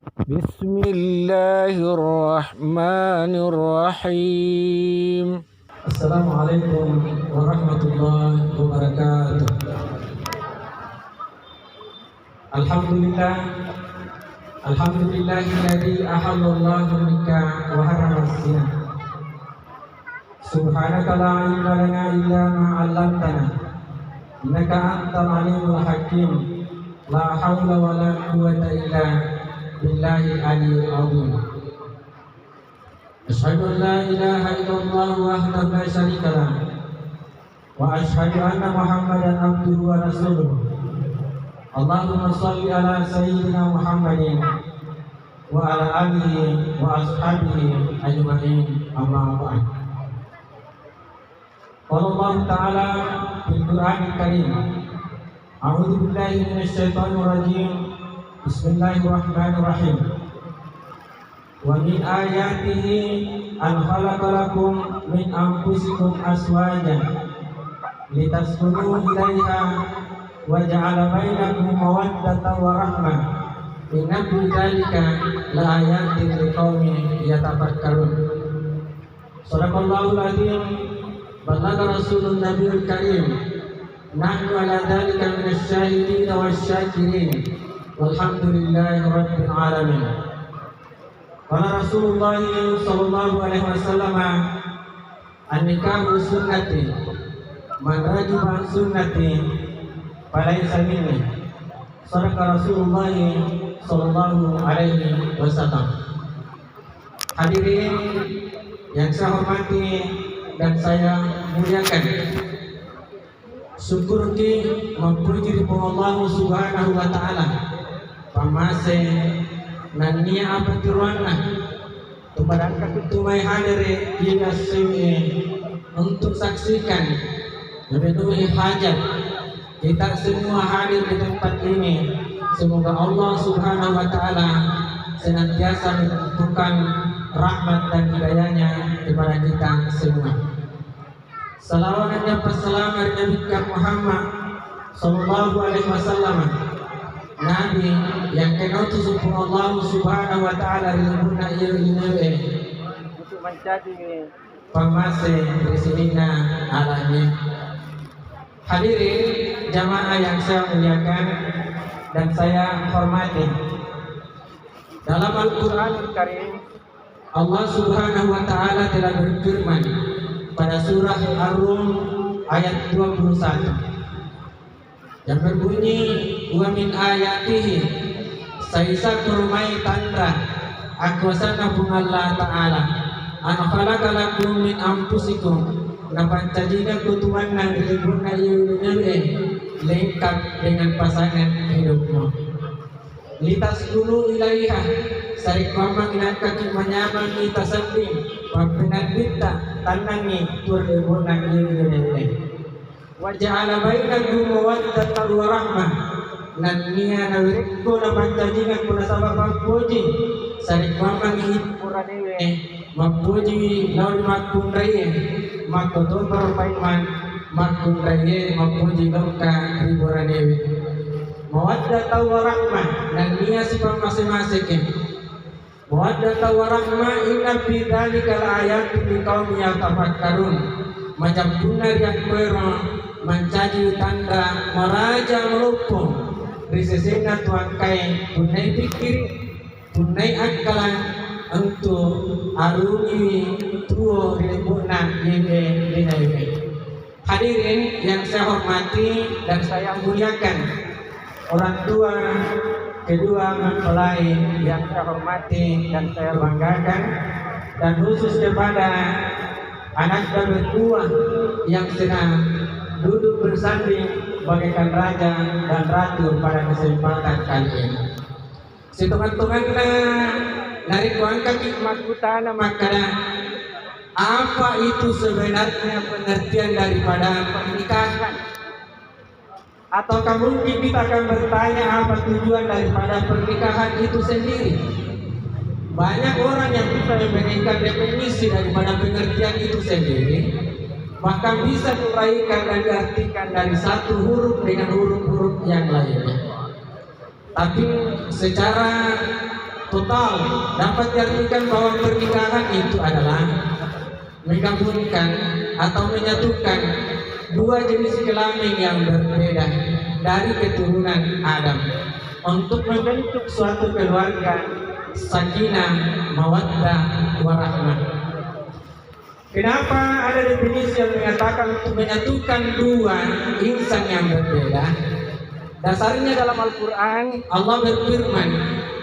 Bismillahirrahmanirrahim. Assalamualaikum warahmatullahi wabarakatuh. Alhamdulillah, alhamdulillahilladzi ahallallahu nikah wa harrama zina. Subhanaka la ilma lana illa ma 'allamtana. Innaka antal alimul hakim. La haula wa la quwwata illa billahil aliyyil azim. Asyhadu an la ilaha illallah wahdahu la syarika lah wa asyhadu anna Muhammadan abduhu wa rasuluh. Allahumma shalli ala sayyidina Muhammadin wa ala alihi wa ashabihi ajma'in, amma ba'd. Qala Allah Ta'ala fil Qur'anil Karim, a'udzu billahi minasyaitonir rajim. Bismillahirrahmanirrahim. Wa min ayatihi an khalaqalakum min anfusikum azwajan litaskunu ilaiha wa ja'ala bainakum mawaddatan wa rahmah. Inna fi dzalika laayatin liqaumin yatafakkarun. Shadaqallahul azim. Balagha rasulun nabiyul karim. Nahnu ala dzalika minasyahidin wasyakirin. Walhamdulillahi rabbil alamin. Qala Rasulullah sallallahu alaihi wasallam, an-nikahu sunnati, man rajiba an sunnati falaysa minni. Shadaqa Rasulullah sallallahu alaihi wasallam. Hadirin yang saya hormati dan saya muliakan, syukur ki memuji Allah Subhanahu wa taala pamase nania apa tiruanna kepada ketumai hadire hingga sini untuk saksikan memenuhi hajat kita semua hadir di tempat ini. Semoga Allah Subhanahu wa taala senantiasa menunjukkan rahmat dan hidayahnya kepada kita semua. Salawat dan salam Nabi Muhammad sallallahu alaihi wasallam, Nabi yang diutus Allah Subhanahu wa taala rilmuna ilmiwe untuk menjadi pemase residina alanya. Hadirin jamaah yang saya muliakan dan saya hormati, dalam Al-Qur'anul Karim Allah Subhanahu wa taala telah berfirman pada surah Ar-Rum ayat 21 yang berbunyi, wa min ayatihi, saisa kurmai tanda akwasana bungallah ta'ala an khalaqalakum min anfusikum, napancadina kutuan nang dilibuna yunire lengkap dengan pasangan hidupmu. Litas dulu ilaiha, sarik mamang inakaki menyamang kita sending pampinan kita tanangi turibuna yunire wa ja'ala bainakum mawaddatan wa rahmah. Nan niya nawiriko na panjajingan kuna sabab magpuji sarik mamang hipura dewe magpuji lawan magpundraye magtotobar paiman magpundraye magpuji longka hipura dewe mawaddatan wa rahmah. Nan niya si masing-masing mawaddatan wa rahmah. Inna fi dzalika laayatin liqaumin yatafakkarun. Macam benar yang berang menjadi tanda meraja melupung risesena tuan kain tunai pikir tunai akalan untuk aruni tuo rilibuna yebe dinaibe. Hadirin yang saya hormati dan saya muliakan, orang tua kedua mempelai yang saya hormati dan saya banggakan, dan khusus kepada anak dan mertua yang sedang duduk bersanding bagaikan raja dan ratu pada kesempatan kali ini. Setungan-tunganna dari kuangka hikmat utana makana apa itu sebenarnya pengertian daripada pernikahan? Ataukah mungkin kita akan bertanya apa tujuan daripada pernikahan itu sendiri? Banyak orang yang bisa memberikan definisi daripada pengertian itu sendiri, bahkan bisa diuraikan dan diartikan dari satu huruf dengan huruf-huruf yang lainnya. Tapi secara total dapat diartikan bahwa pernikahan itu adalah menggabungkan atau menyatukan dua jenis kelamin yang berbeda dari keturunan Adam untuk membentuk suatu keluarga sakinah, mawaddah, warahmah. Kenapa ada definisi yang mengatakan untuk menyatukan dua insan yang berbeda? Dasarnya dalam Al-Quran Allah berfirman,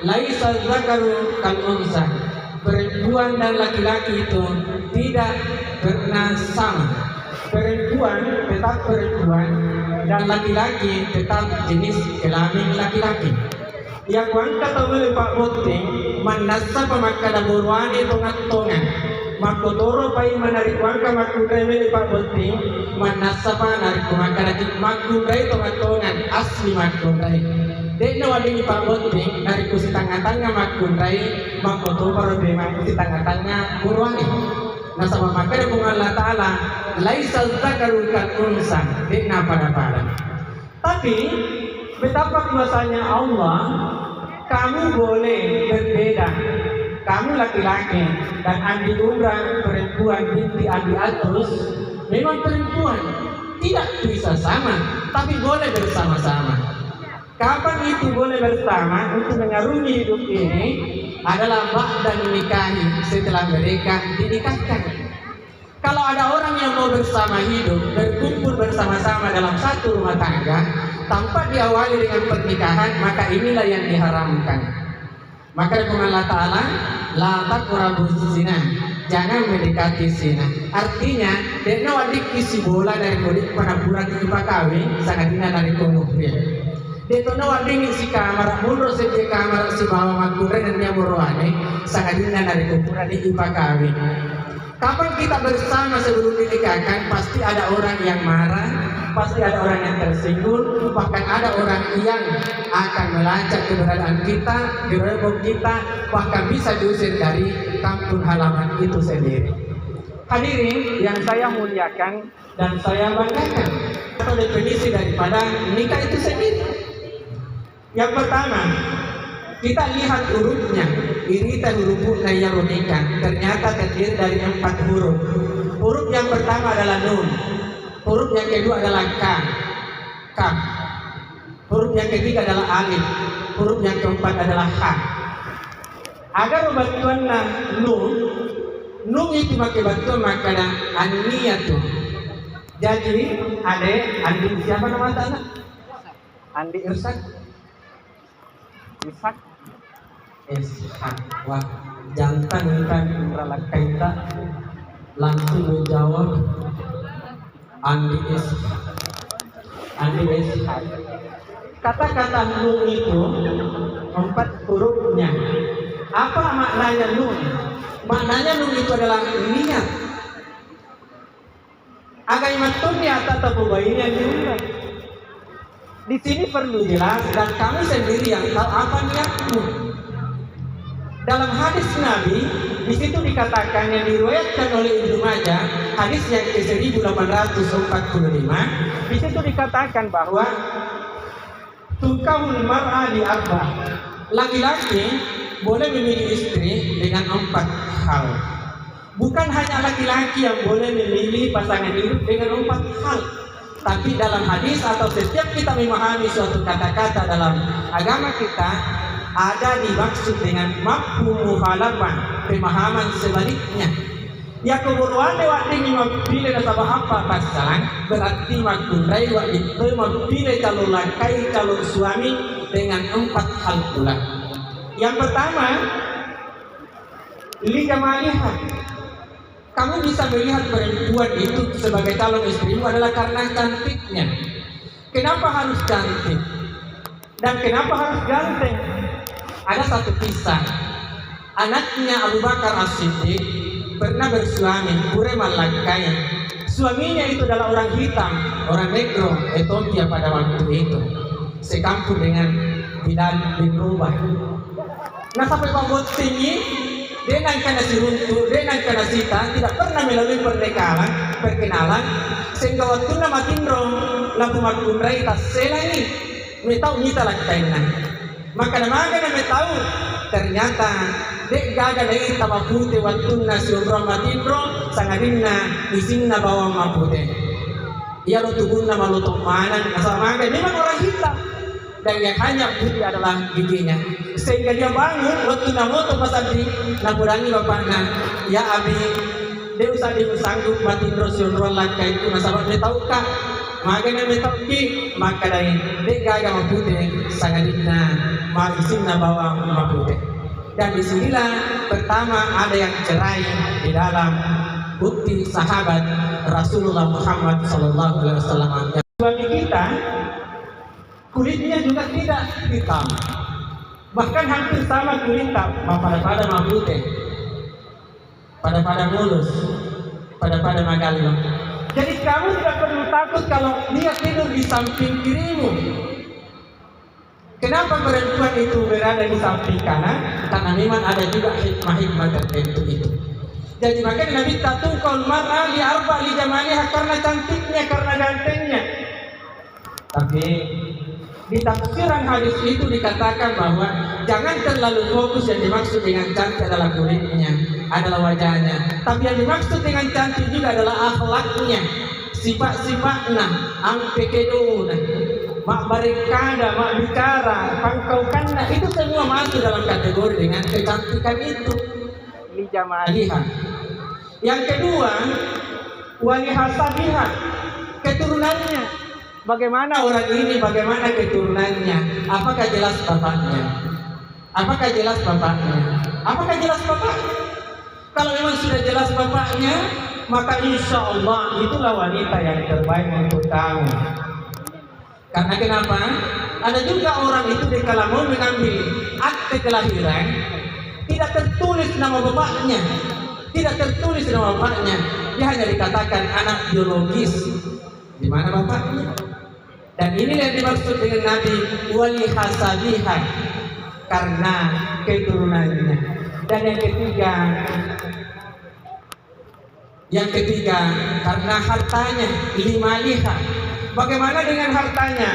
laisa dzakaru kal unsa, perempuan dan laki-laki itu tidak pernah sama. Perempuan tetap perempuan dan laki-laki tetap jenis kelamin laki-laki. Yang wangka tawil pak boting manasa pemakada burwani tongat-tongan makotoro pai menarik wangka makudai meli pak boting manasa narik pemakada makudai tongat-tongan asli makudai. Dekno wadini pak boting narik kusi tangga-tangga makudai makotoro bema kusi tangga-tangga burwani. Nah sama makanya bunga Allah Ta'ala laisa dzakaru kal unsa, dekna pada-pada. Tapi betapa kuasanya Allah, kamu boleh berbeda. Kamu laki-laki dan Andi Umrah perempuan binti Andi Atus memang perempuan, tidak bisa sama, tapi boleh bersama-sama. Kapan itu boleh bersama untuk mengarungi hidup ini adalah ba'da nikahi, setelah mereka dinikahkan. Kalau ada orang yang mau bersama hidup, berkumpul bersama-sama dalam satu rumah tangga tanpa diawali dengan pernikahan, maka inilah yang diharamkan. Maka Allah Ta'ala la taqrabuz zina, jangan mendekati zina. Artinya dekna wadik isi bola dari mudik panapura di pakawi sangatina dari konufir. Dekna wadik isi kamar mundur sejak kamar si bawa makure dan dia borwane sangatina dari kupura di pakawi. Kapan kita bersama sebelum dinikahkan, pasti ada orang yang marah, pasti ada orang yang tersinggung, bahkan ada orang yang akan melacak keberadaan kita, gerobak kita, bahkan bisa diusir dari kampung halaman itu sendiri. Hadirin yang saya muliakan dan saya banggakan, atau definisi daripada nikah itu sendiri. Yang pertama, kita lihat hurufnya. Irita huruf nayarunika ternyata terdiri dari 4 huruf. Huruf yang pertama adalah nun. Huruf yang kedua adalah kaf. Huruf yang ketiga adalah alif. Huruf yang keempat adalah ha. Agar bantuanlah nun itu makai bantuan makanya aniyatu. Jadi Andi siapa nama anak? Andi Irsak. Wah, jantan kan umrah kaita langsung menjawab Andi Ishak. Kata-kata nun itu 4 hurufnya. Apa maknanya nun? Maknanya nun itu adalah niat. Agai matunnya atau pembainya diundang. Di sini perlu jelas dan kamu sendiri yang tahu apa niatmu. Dalam hadis Nabi, di situ dikatakan yang diriwayatkan oleh Ibnu Majah, hadis yang ke-1845, di situ dikatakan bahwa tukahul mar'a li arba. Laki-laki boleh memilih istri dengan 4 hal. Bukan hanya laki-laki yang boleh memilih pasangan hidup dengan 4 hal. Tapi dalam hadis atau setiap kita memahami suatu kata-kata dalam agama kita, ada dimaksud dengan mafhum mukhalafa, pemahaman sebaliknya. Ya keburuan lewat ini mempilih nasabah apa pasangan berarti makundai wa itu mempilih calon laki calon suami dengan 4 hal pula. Yang pertama, liga malihat. Kamu bisa melihat perempuan itu sebagai calon istrimu adalah karena cantiknya. Kenapa harus cantik? Dan kenapa harus ganteng? Ada satu kisah. Anaknya Abu Bakar As-Siddiq pernah bersuami, pure malakanya. Suaminya itu adalah orang hitam, orang negro, Ethiopia pada waktu itu. Sekampung dengan Bilal bin Rabah. Nah sampai pambut tinggi, dengan karena si runtuh, dengan karena sita tidak pernah melalui perkenalan, sehingga waktu nama tindrong lalu makundrai tas selai, metau nyita lakainan. Maka nama kena metau ternyata dek gaga dari tabapute wattunna surra matindro sangadinna isinna bawang mapute. Ia lo tubuhna malutok manan asal maga memang orang hitam dan yang hanya putih adalah giginya, sehingga dia bangun waktu namoto pasabdi nakurangi bapaknya, ya abi dia usah sanggup matindro surra lakai itu nasabak dia tahu kah makanya metauki maka dari dek gaga mapute sangadinna isinna bawang mapute. Dan disinilah pertama ada yang cerai di dalam bukti sahabat Rasulullah Muhammad SAW. Suami kita kulitnya juga tidak hitam, bahkan hampir sama kulit pada mabute, pada mulus, pada magallo. Jadi kamu tidak perlu takut kalau dia tidur di samping kirimu. Kenapa perempuan itu berada di samping kanan? Karena memang ada juga hikmah-hikmah tertentu itu. Jadi makanya Nabi tatungkol mar'a li arba li jamaliha, karena cantiknya, karena gantengnya. Tapi di tafsiran hadis itu dikatakan bahwa jangan terlalu fokus yang dimaksud dengan cantik adalah kulitnya, adalah wajahnya. Tapi yang dimaksud dengan cantik juga adalah akhlaknya, sifat-sifatnya, ampekeduna, mak barikada, mak bicara, pangkaukannya, itu semua masuk dalam kategori dengan kecantikan itu. Lijamaliha. Yang kedua, walihasabiha, keturunannya. Bagaimana orang ini, bagaimana keturunannya? Apakah jelas bapaknya? Apakah jelas bapaknya? Apakah jelas bapaknya? Kalau memang sudah jelas bapaknya, maka insya Allah itulah wanita yang terbaik untuk kamu. Karena kenapa? Ada juga orang itu kalau mau mengambil akte kelahiran, tidak tertulis nama bapaknya, tidak tertulis nama bapaknya. Dia hanya dikatakan anak biologis. Di mana bapaknya? Dan ini yang dimaksud dengan Nabi wali hasabiha, karena keturunannya. Dan yang ketiga karena hartanya, limaliha. Bagaimana dengan hartanya?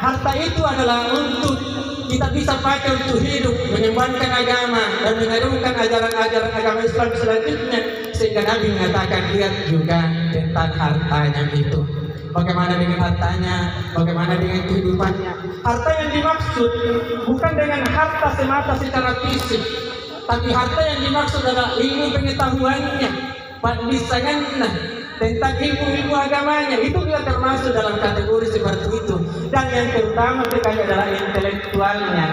Harta itu adalah untuk kita bisa pakai untuk hidup, menyembahkan agama dan mengharumkan ajaran-ajaran agama Islam selanjutnya. Sehingga Nabi mengatakan lihat juga tentang hartanya itu. Bagaimana dengan hartanya? Bagaimana dengan kehidupannya? Harta yang dimaksud bukan dengan harta semata secara fisik, tapi harta yang dimaksud adalah ilmu pengetahuannya, lisannya, tentang ilmu agamanya. Itu juga termasuk dalam kategori seperti itu. Dan yang terutama sekali adalah intelektualnya.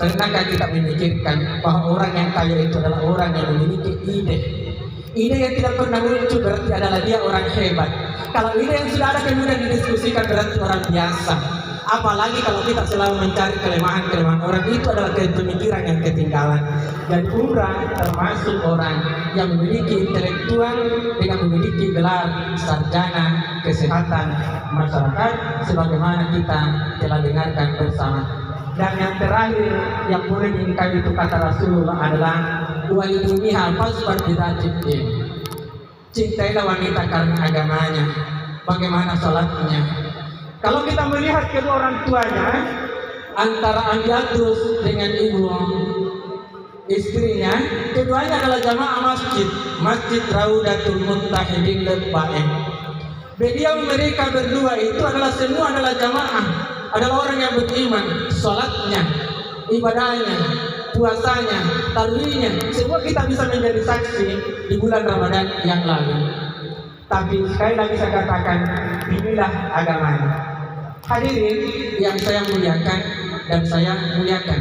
Pernahkah kita memikirkan bahwa orang yang kaya itu adalah orang yang memiliki ide yang tidak pernah muncul, berarti adalah dia orang hebat. Kalau ide yang sudah ada kemudian didiskusikan, berarti orang biasa. Apalagi kalau kita selalu mencari kelemahan-kelemahan orang, itu adalah pemikiran yang ketinggalan. Dan umrah termasuk orang yang memiliki intelektual dengan memiliki gelar sarjana kesehatan masyarakat, sebagaimana kita telah dengarkan bersama. Dan yang terakhir yang boleh dinikahi itu kata Rasulullah adalah walidiniha fasfar bidatid. Cintailah wanita karena agamanya. Bagaimana sholatnya? Kalau kita melihat kedua orang tuanya, antara Andiatrus dengan ibu istrinya, keduanya adalah jamaah Masjid Raudatul Muttahidin Lebaeng. Beliau mereka berdua itu semua adalah jamaah, adalah orang yang beriman. Sholatnya, ibadahnya, puasanya, tarawihnya, semua kita bisa menjadi saksi di bulan Ramadan yang lalu. Tapi sekali lagi saya katakan, inilah agamanya. Hadirin yang saya muliakan dan saya muliakan.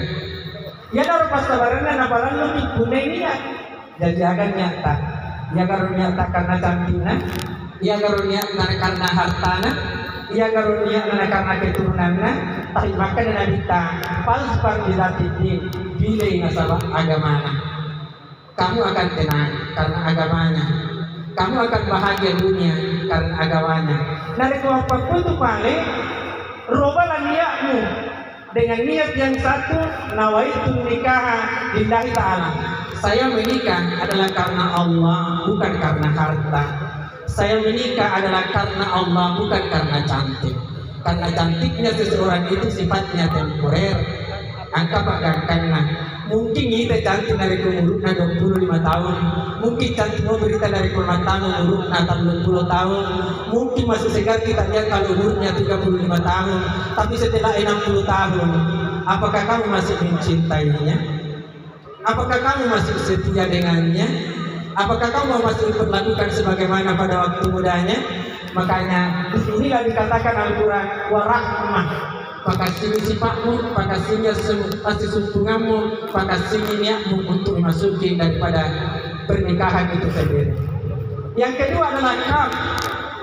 Ya naruh pasabarannya nabaran lebih kunenya. Jadi akan nyata. Ya karunia karena cantiknya, ya karunia karena hartana, ya karunia karena keturunannya. Tapi maka Nabi ta falsafah bidatidin bilai nasabah agamanya. Kamu akan tenang karena agamanya. Kamu akan bahagia dunia karena agamanya. Dari kewafaku itu paling robalah niatmu dengan niat yang satu, nawaitu nikah lillahi ta'ala. Saya menikah adalah karena Allah, bukan karena harta. Saya menikah adalah karena Allah, bukan karena cantik. Karena cantiknya seseorang itu sifatnya temporer. Angka pak karena Mungkin kita cantik dari umurnya 25 tahun, mungkin cantik berita dari tahun umurnya 30 tahun, mungkin masih segar kita lihat kalau umurnya 35 tahun, tapi setelah 60 tahun, apakah kamu masih mencintainya? Apakah kamu masih setia dengannya? Apakah kamu masih diperlakukan sebagaimana pada waktu mudanya? Makanya disinilah dikatakan Al-Quran warahmah. Pakasini sifatmu, pakasini sumpunganmu, pakasini niatmu untuk memasuki daripada pernikahan itu sendiri. Yang kedua adalah kaf,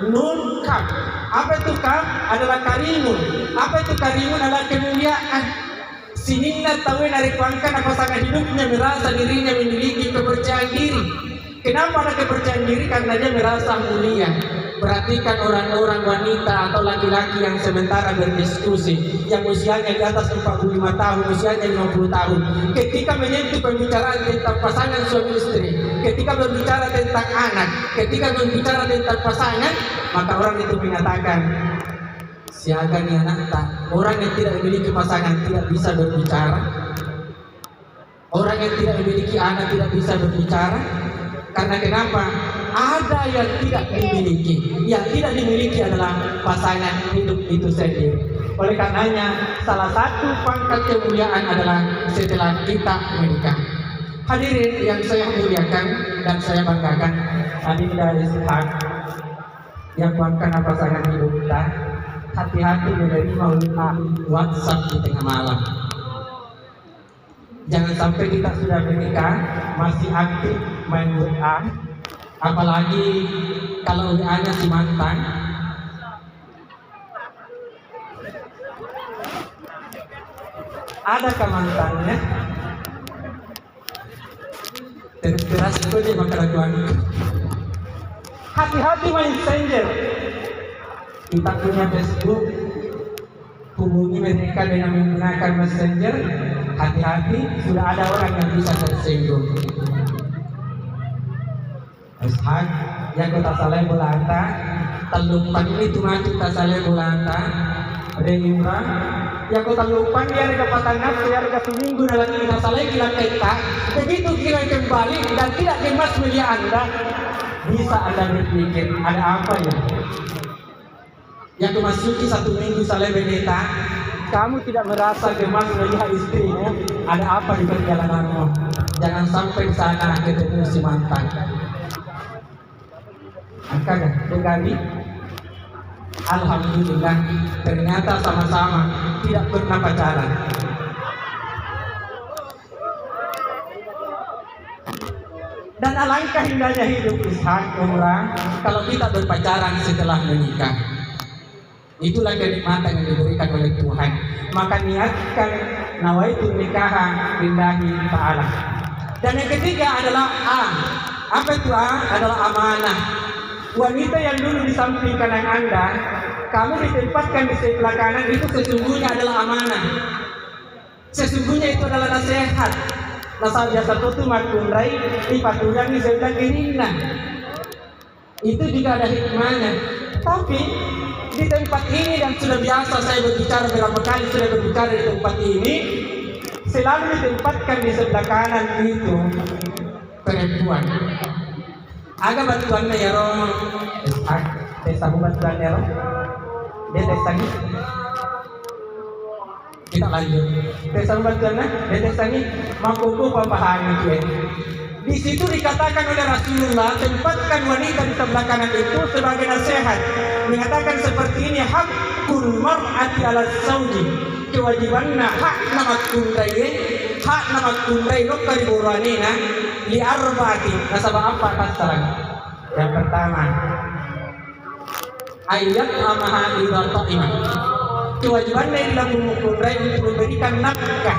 nun kaf. Apa itu kaf? Adalah karimun. Apa itu karimun? Adalah kemuliaan. Sinina tahu dari kuangkan pasangan hidupnya merasa dirinya memiliki kepercayaan diri. Kenapa ada kepercayaan diri? Karena dia merasa mulia. Perhatikan orang-orang wanita atau laki-laki yang sementara berdiskusi, yang usianya di atas 45 tahun, usianya 50 tahun. Ketika menyentuh pembicaraan tentang pasangan suami istri, ketika berbicara tentang anak, ketika berbicara tentang pasangan, maka orang itu mengatakan, siaga nih anak tak. Orang yang tidak memiliki pasangan tidak bisa berbicara. Orang yang tidak memiliki anak tidak bisa berbicara. Karena kenapa? Ada yang tidak dimiliki. Yang tidak dimiliki adalah pasangan hidup itu sendiri. Oleh karenanya, salah satu pangkat kemuliaan adalah setelah kita menikah. Hadirin yang saya muliakan dan saya banggakan, hadirin dari Tuhan yang kuangkan pasangan hidup kita, hati-hati menerima WhatsApp di tengah malam. Jangan sampai kita sudah menikah masih aktif main WA, apalagi kalau WA-nya si mantan. Adakah mantannya? Terus itu dia makaraguan. Hati-hati main messenger. Kita punya Facebook, hubungi mereka dengan menggunakan messenger. Hati-hati, sudah ada orang yang bisa tersinggung. Ashab, yang kota saleh bulanta, telumpan ini cuma kita saleh bulanta. Ada imran, yang kota lupan dia ada patangan, dia ada seminggu dalam kita saleh kita ketak. Begitu kira kembali dan tidak kemas media Anda, bisa Anda berpikir ada apa ya? Yang memasuki 1 minggu saleh beneta, kamu tidak merasa gemas melihat istrimu, ada apa di perjalananmu? Jangan sampai di sana ketemu si mantan. Angkanya, Degali, alhamdulillah, ternyata sama-sama tidak pernah pacaran. Dan alangkah indahnya hidup Ishak umrah kalau kita berpacaran setelah menikah. Itulah kenikmatan yang diberikan oleh Tuhan. Maka niatkan nawaitu nikaha lillahi ta'ala. Dan yang ketiga adalah A. Apa itu A? Adalah amanah. Wanita yang dulu di samping kanan Anda, kamu ditempatkan di sebelah kanan, itu sesungguhnya adalah amanah. Sesungguhnya itu adalah nasihat. Nasihat biasa itu makunrai di paturan di sebelah kirinya. Itu juga ada hikmahnya. Tapi di tempat ini, dan sudah biasa saya berbicara berapa kali sudah berbicara di tempat ini, selalu ditempatkan di sebelah kanan itu perempuan. Agak bantuannya ya Rom, desa bantuan ya Rom, dia desa ini. Kita lanjut. Desa bantuannya, dia desa ini mampu pahami itu. Di situ dikatakan oleh Rasulullah, tempatkan wanita di sebelah kanan itu sebagai nasihat. Mengatakan seperti ini, hakul mar'ati ala zawji, kewajibanna hak nama kundai nukari buranina li arba'ati. Nasabah apa pasaran? Yang pertama, ayat amaha idza ta'ima. Kewajibannya dalam kundai untuk memberikan nafkah.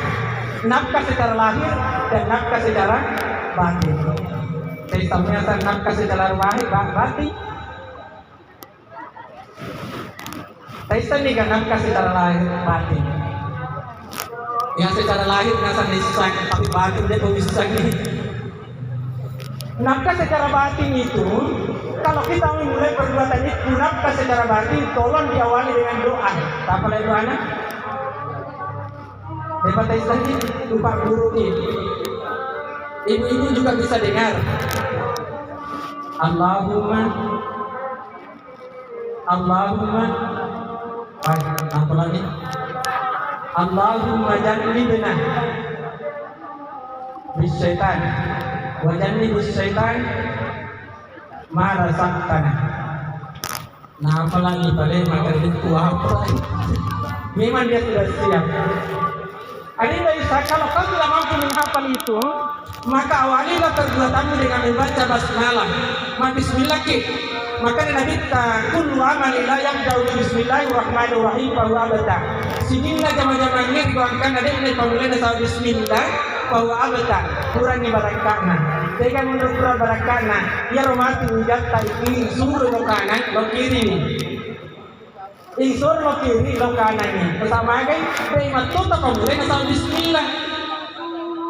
Nafkah secara lahir dan nafkah secara batin. Saya tahunya nafkah secara lahir batin. Saya sendiri kan nafkah secara lahir batin. Yang secara lahir nasa disak, tapi batin dia bisa nih. Nafkah secara batin itu, kalau kita memulai perbuatan itu, nafkah secara batin, tolong diawali dengan doa. Apa doanya? Dapat istilahnya lupa guru ini. Ibu-ibu juga bisa dengar. Allahumma apa lagi? Allahumma jannibna bisyaitan wa jannibus syaitan ma razaqtana. Nah, apa lagi pada materi itu apa? Memang dia sudah siap. Adinda Isa, kalau kau tidak mampu menghafal itu, maka awalilah perbuatanmu dengan membaca basmalah. Bismillah ki. Maka Nabi ta kullu amali la yabda'u bismillahirrahmanirrahim fa huwa abada. Sinina jama-jama ini dibuangkan ada ini pemulaian sama bismillah fa huwa abada. Kurangi barakana. Dengan menurut barakana, ya romati ujat ta iki sumber lo kanan lo kiri. Insur lo kiri lo kanan. Bersama kan terima tutup pemulaian sama bismillah.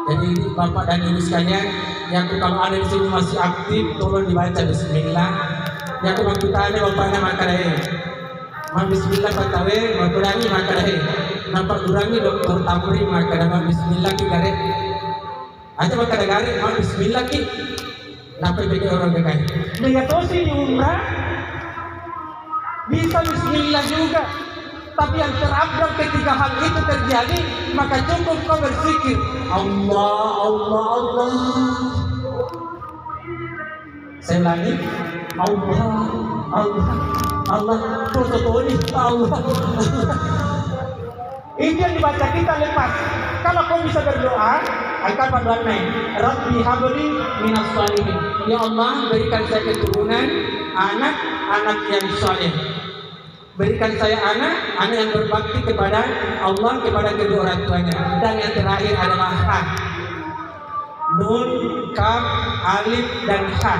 Jadi Bapak dan Ibu sekalian, yang kalau ada di sini masih aktif, tolong dibaca bismillah. Yang kita tanya bapaknya maka deh, bismillah patawe, kurangi maka deh, nampak kurangi dokter tamri maka dah bismillah ki gare, aja maka dah gare, bismillah ki, nampak beda orang dekat. Dia tahu sih umrah, bisa bismillah juga. Tapi yang terabrak ketika hal itu terjadi, maka cukup kau berzikir Allah, Allah, Allah. Saya ulangi, Allah, Allah, Allah. Terus Allah. Ini yang dibaca kita lepas. Kalau kau bisa berdoa, akan pada naik. Rabbi habli minas salihin. Ya Allah, berikan saya keturunan anak yang saleh. Berikan saya anak yang berbakti kepada Allah, kepada kedua orang tuanya. Dan yang terakhir adalah ha. Nun, kaf, alif, dan ha.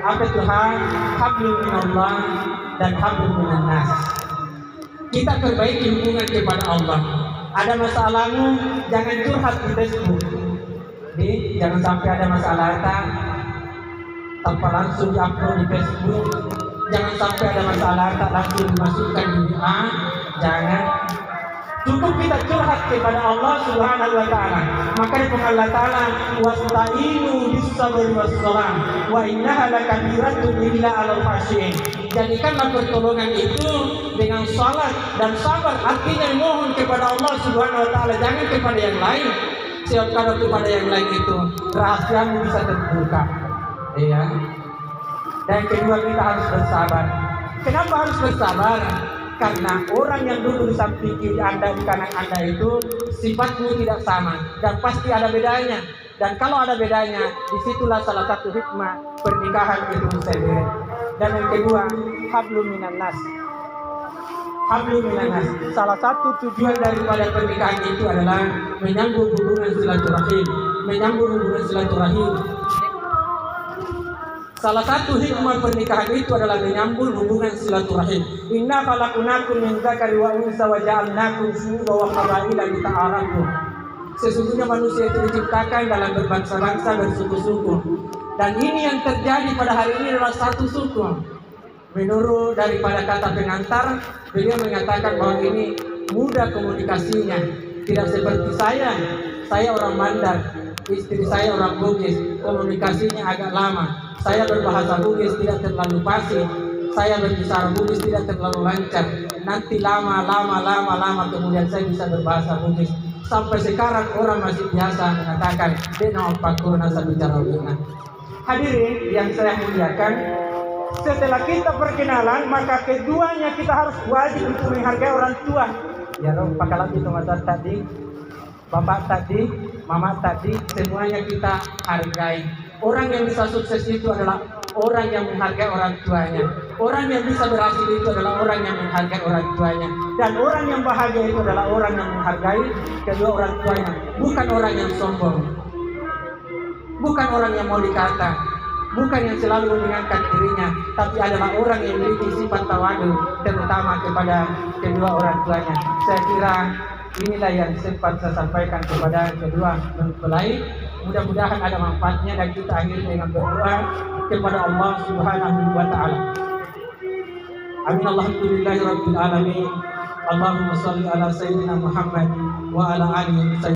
Apa itu ha? Hablum minallah dan hablum minannas. Kita perbaiki hubungan kepada Allah. Ada masalahmu, jangan curhat di Facebook. Jangan sampai ada masalah tanpa langsung di-upload di Facebook. Jangan sampai ada masalah tak langsung dimasukkan di WA. Jangan. Cukup kita curhat kepada Allah Subhanahu wa taala. Maka Allah taala wasta'inu bis-sabri was-salam wa innaha lakabiratun illa 'alal khashiyin. Jadikanlah pertolongan itu dengan salat dan sabar. Artinya mohon kepada Allah Subhanahu wa taala, jangan kepada yang lain. Sebab kalau kepada yang lain itu rahasiamu bisa terbuka. Iya. Dan kedua, kita harus bersabar. Kenapa harus bersabar? Karena orang yang dulu di samping kiri Anda, di kanan Anda itu sifatmu tidak sama dan pasti ada bedanya. Dan kalau ada bedanya, disitulah salah satu hikmah pernikahan itu sendiri. Dan yang kedua, hablum minannas. Hablum minannas. Salah satu tujuan daripada pernikahan itu adalah menyambung hubungan silaturahim. Menyambung hubungan silaturahim. Salah satu hikmah pernikahan itu adalah menyambung hubungan silaturahim. Inna khalaqnakum min dzakari wa unsa wa ja'alnakum syu'uban wa qabaila lita'arafu. Sesungguhnya manusia itu diciptakan dalam berbangsa-bangsa, bersuku-suku. Dan ini yang terjadi pada hari ini adalah satu suku. Menurut daripada kata pengantar, beliau mengatakan bahwa ini mudah komunikasinya. Tidak seperti saya orang Mandar, istri saya orang Bugis, komunikasinya agak lama. Saya berbahasa Bugis tidak terlalu fasih. Saya berbicara Bugis tidak terlalu lancar. Nanti lama kemudian saya bisa berbahasa Bugis. Sampai sekarang orang masih biasa mengatakan dena pakuna bicara Bugis. Hadirin yang saya muliakan, setelah kita perkenalan, maka keduanya kita harus wajib untuk menghargai orang tua. Ya dong, pakalah itu masa tadi, bapak tadi, mama tadi, semuanya kita hargai. Orang yang bisa sukses itu adalah orang yang menghargai orang tuanya. Orang yang bisa berhasil itu adalah orang yang menghargai orang tuanya. Dan orang yang bahagia itu adalah orang yang menghargai kedua orang tuanya. Bukan orang yang sombong. Bukan orang yang mau dikata. Bukan yang selalu mengingatkan dirinya. Tapi adalah orang yang memiliki sifat tawadu, terutama kepada kedua orang tuanya. Saya kira inilah yang sempat saya sampaikan kepada kedua mempelai. Mudah-mudahan ada manfaatnya dan kita akhiri dengan berdoa kepada Allah Subhanahu wa taala. Amin. Alhamdulillahirabbil alamin. Allahumma shalli ala sayyidina Muhammad wa ala alihi